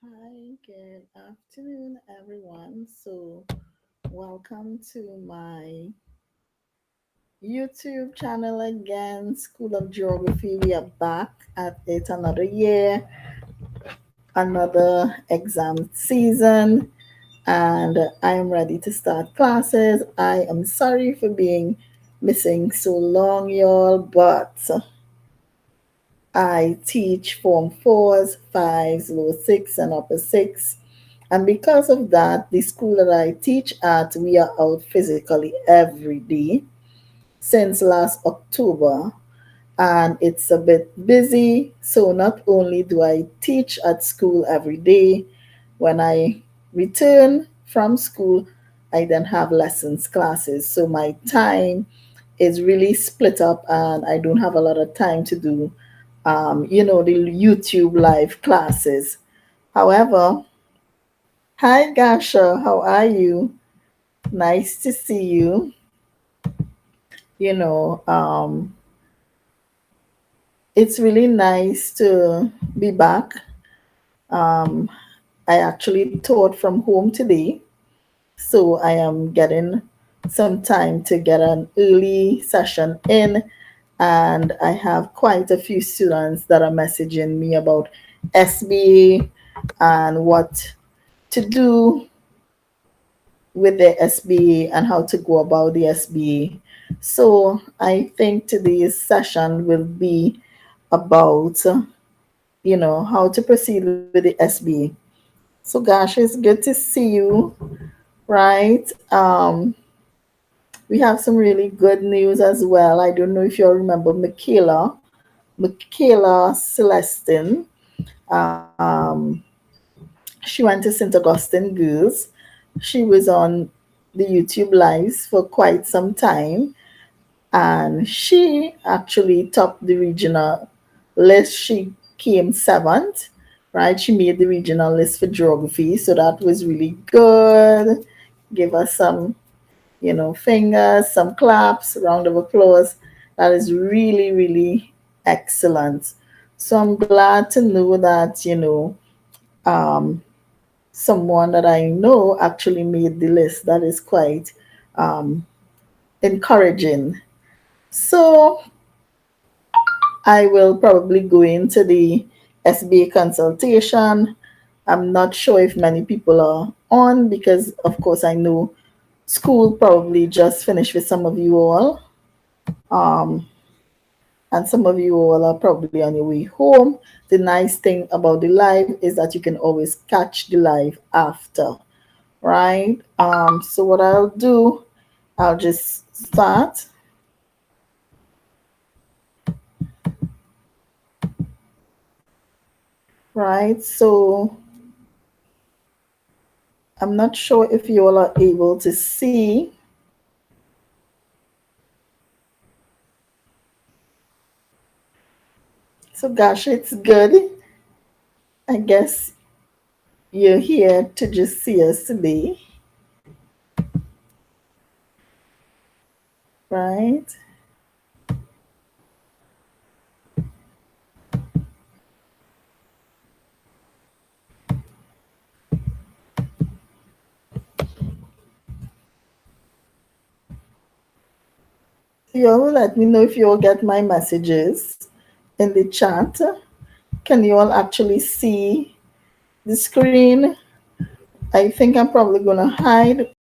Hi, good afternoon, everyone. Welcome to my YouTube channel again, School of Geography. We are back at it another year, another exam season, and I am ready to start classes. I am sorry for being missing so long, y'all, but I teach Form 4s, 5s, Lower 6, and Upper 6. And because of that, the school that I teach at, we are out physically every day since last October. And it's a bit busy. So not only do I teach at school every day, when I return from school, I then have lessons, classes. So my time is really split up and I don't have a lot of time to do the YouTube live classes. However, hi Gasha, how are you? Nice to see you. You know, it's really nice to be back. Um, I actually taught from home today, so I am getting some time to get an early session in, and I have quite a few students that are messaging me about SBA and what to do with the SBA and how to go about the SBA. So I think today's session will be about, how to proceed with the SBA. So gosh, it's good to see you, right? We have some really good news as well. I don't know if you all remember Michaela Celestin. Um, she went to St. Augustine Girls. She was on the YouTube lives for quite some time, and she actually topped the regional list. She came seventh, right? She made the regional list for geography, so that was really good. Give us some, fingers, some claps, round of applause. That is really, really excellent. So I'm glad to know that, um, someone that I know actually made the list. That is quite um, encouraging. So I will probably go into the SBA consultation. I'm not sure if many people are on because, of course, I know school probably just finished with some of you all. Um, and some of you all are probably on your way home. The nice thing about the live is that you can always catch the live after, right? So what I'll do, I'll just start, right? So I'm not sure if you all are able to see. So gosh, it's good. I guess you're here to just see us today, right? So you all let me know if you all get my messages in the chat. Can you all actually see the screen? I think I'm probably gonna hide.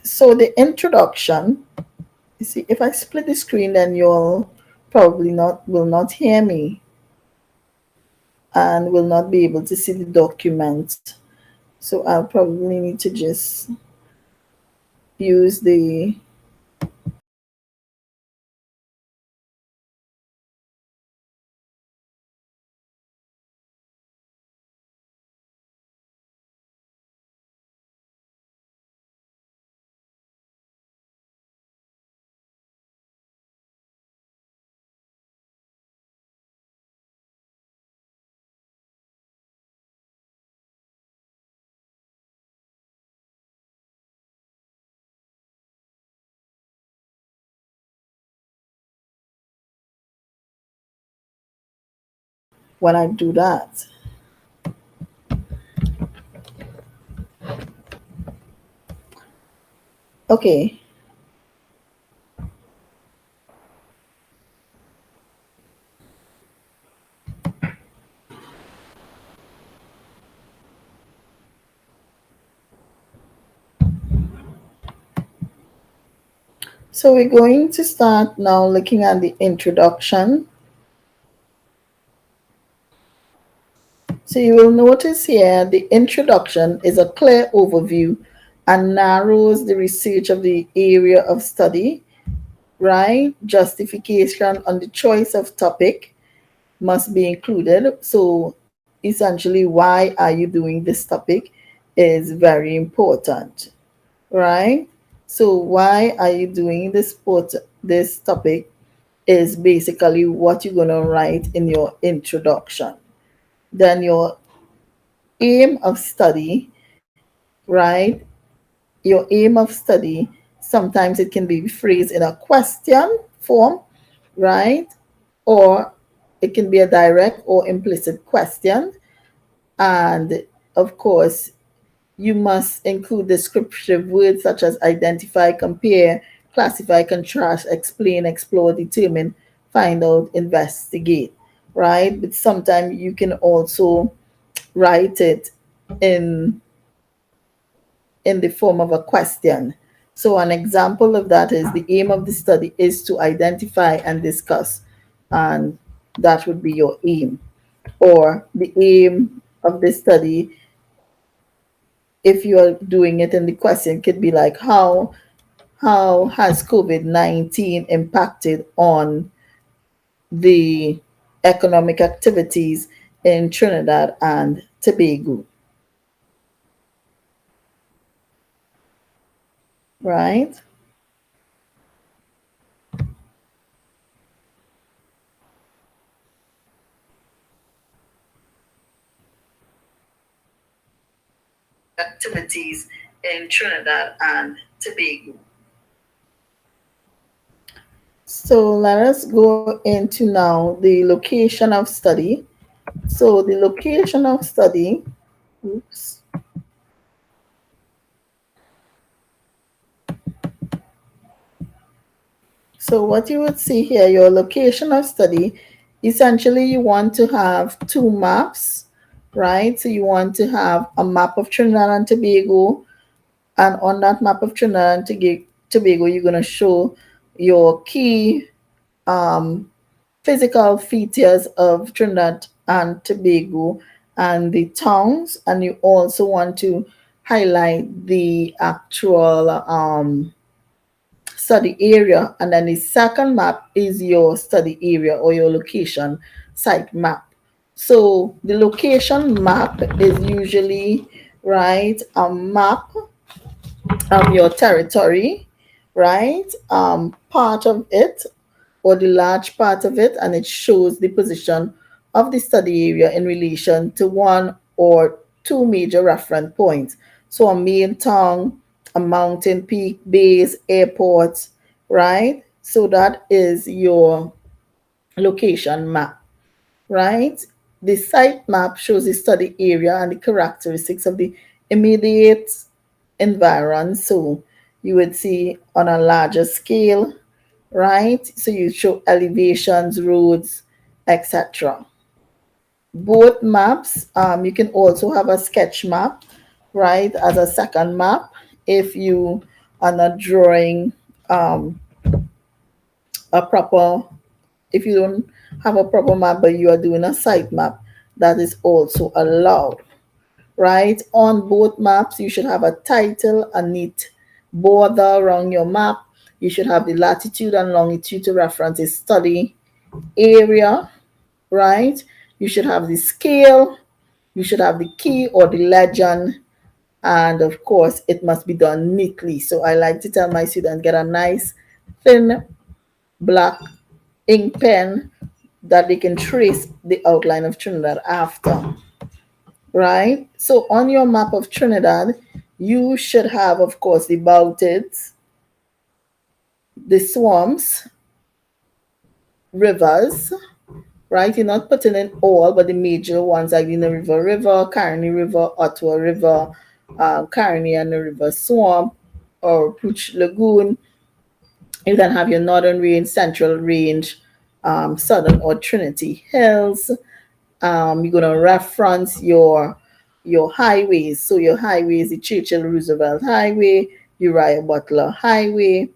So the introduction, you see, if I split the screen, then you'll probably not will not hear me and will not be able to see the document. So I'll probably need to just use the when I do that. Okay, so we're going to start now looking at the introduction. So you will notice here the introduction is a clear overview and narrows the research of the area of study, right? Justification on the choice of topic must be included. So essentially, why are you doing this topic is very important, right? So why are you doing this topic is basically what you're going to write in your introduction. Then your aim of study, right? Your aim of study, sometimes it can be phrased in a question form, right? Or it can be a direct or implicit question. And of course, you must include descriptive words such as identify, compare, classify, contrast, explain, explore, determine, find out, investigate, right? But sometimes you can also write it in in the form of a question. So an example of that is the aim of the study is to identify and discuss, and that would be your aim. Or the aim of the study, if you are doing it in the question, could be like how has COVID-19 impacted on the economic activities in Trinidad and Tobago, right? Activities in Trinidad and Tobago. So let us go into now the location of study. So the location of study, oops. So what you would see here, your location of study, essentially you want to have two maps, right? So you want to have a map of Trinidad and Tobago, and on that map of Trinidad and Tobago, you're going to show your key physical features of Trinidad and Tobago and the towns, and you also want to highlight the actual study area. And then the second map is your study area or your location site map. So the location map is usually, right, a map of your territory, right? Part of it or the large part of it, and it shows the position of the study area in relation to one or two major reference points. So a main town, a mountain peak, base, airports, right? So that is your location map, right? The site map shows the study area and the characteristics of the immediate environment. So you would see on a larger scale, right? So you show elevations, roads, etc. Both maps, you can also have a sketch map, right, as a second map if you are not drawing a proper, if you don't have a proper map but you are doing a site map, that is also allowed, right? On both maps, you should have a title, a neat border around your map. You should have the latitude and longitude to reference a study area, right? You should have the scale, you should have the key or the legend, and of course, it must be done neatly. So I like to tell my students, get a nice thin black ink pen that they can trace the outline of Trinidad after, right? So on your map of Trinidad, you should have, of course, the mountains, the swamps, rivers, right? You're not putting in all, but the major ones like the River, Carney River, Ottawa River, Carney and the River Swamp, or Pooch Lagoon. You can have your Northern Range, Central Range, Southern or Trinity Hills. You're gonna reference your highways. So your highway is the Churchill Roosevelt Highway, Uriah Butler Highway.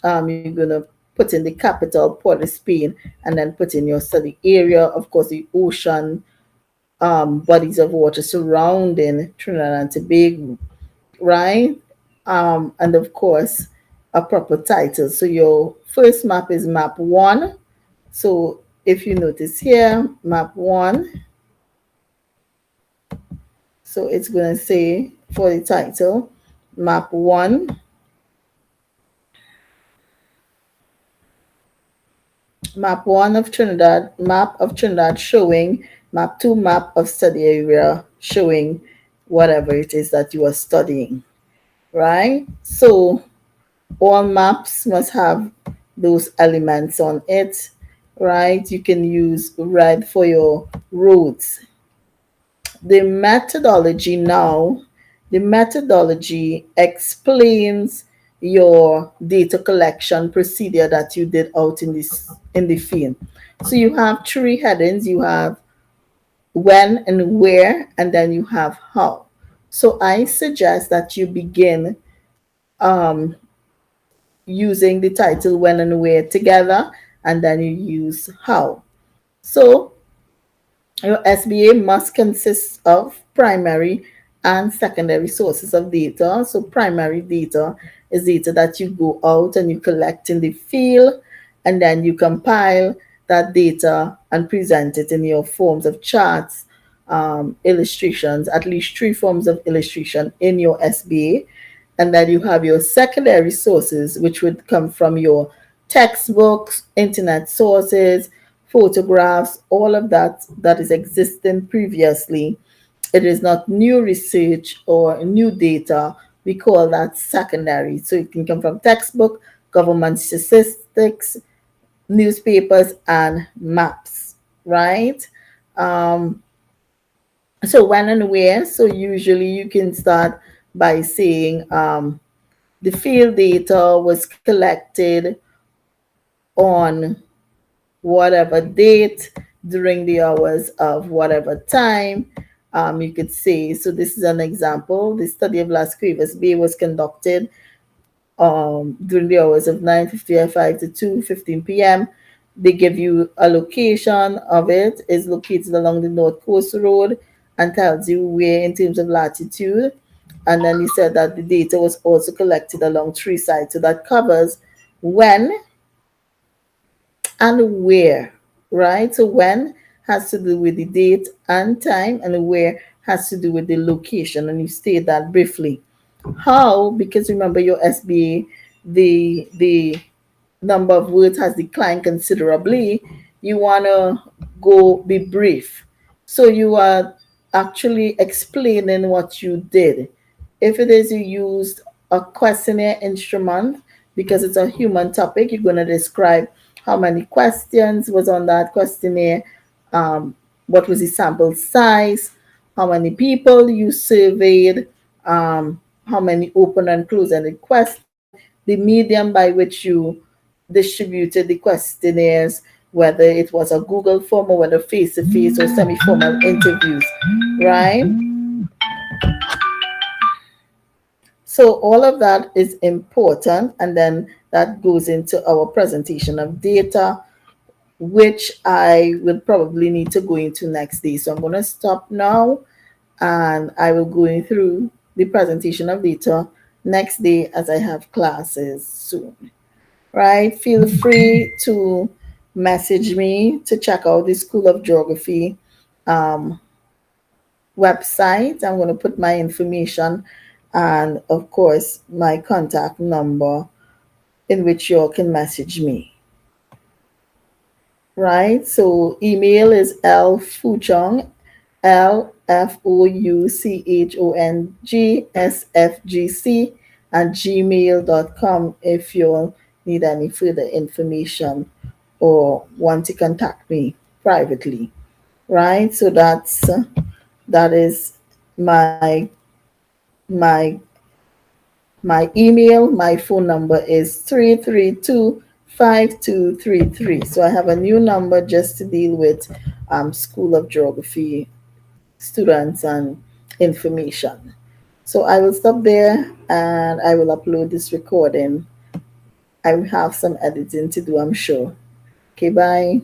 You're gonna put in the capital, Port of Spain, and then put in your study area. Of course, the ocean, bodies of water surrounding Trinidad and Tobago, right? And of course, a proper title. So your first map is map one. So if you notice here, map one, so it's going to say for the title, map one, of Trinidad, map of Trinidad showing, map two, map of study area showing whatever it is that you are studying, right? So all maps must have those elements on it, right? You can use red for your roads. The methodology now, the methodology explains your data collection procedure that you did out in the field. So you have three headings. You have when and where, and then you have how. So I suggest that you begin using the title when and where together, and then you use how. So your SBA must consist of primary and secondary sources of data. So primary data is data that you go out and you collect in the field, and then you compile that data and present it in your forms of charts, illustrations, at least three forms of illustration in your SBA. And then you have your secondary sources, which would come from your textbooks, internet sources, photographs, all of that that is existing previously. It is not new research or new data. We call that secondary. So it can come from textbook, government statistics, newspapers, and maps, right? So when and where, so usually you can start by saying the field data was collected on whatever date during the hours of whatever time. You could say, so this is an example. The study of Las Cuevas Bay was conducted during the hours of 9:55 to 2:15 p.m. They give you a location of it. It's located along the North Coast Road and tells you where in terms of latitude. And then he said that the data was also collected along three sites. So that covers when and where, right? So when has to do with the date and time, and where has to do with the location. And you state that briefly. How? Because remember your SBA, the number of words has declined considerably. You want to go be brief. So you are actually explaining what you did. If it is you used a questionnaire instrument, because it's a human topic, you're going to describe how many questions was on that questionnaire, what was the sample size, how many people you surveyed, how many open and closed-ended questions, the medium by which you distributed the questionnaires, whether it was a Google form or whether face-to-face or semi-formal interviews, right? So all of that is important, and then that goes into our presentation of data, which I will probably need to go into next day. So I'm going to stop now, and I will go in through the presentation of data next day as I have classes soon. Right? Feel free to message me to check out the School of Geography um, website. I'm going to put my information and, of course, my contact number in which you all can message me. Right? So email is lfuchong, LFOUCHONG at gmail.com if you all need any further information or want to contact me privately. Right? So that is my my my email. My phone number is 332-5233. So I have a new number just to deal with School of Geography students and information. So I will stop there and I will upload this recording. I will have some editing to do, I'm sure. Okay, bye.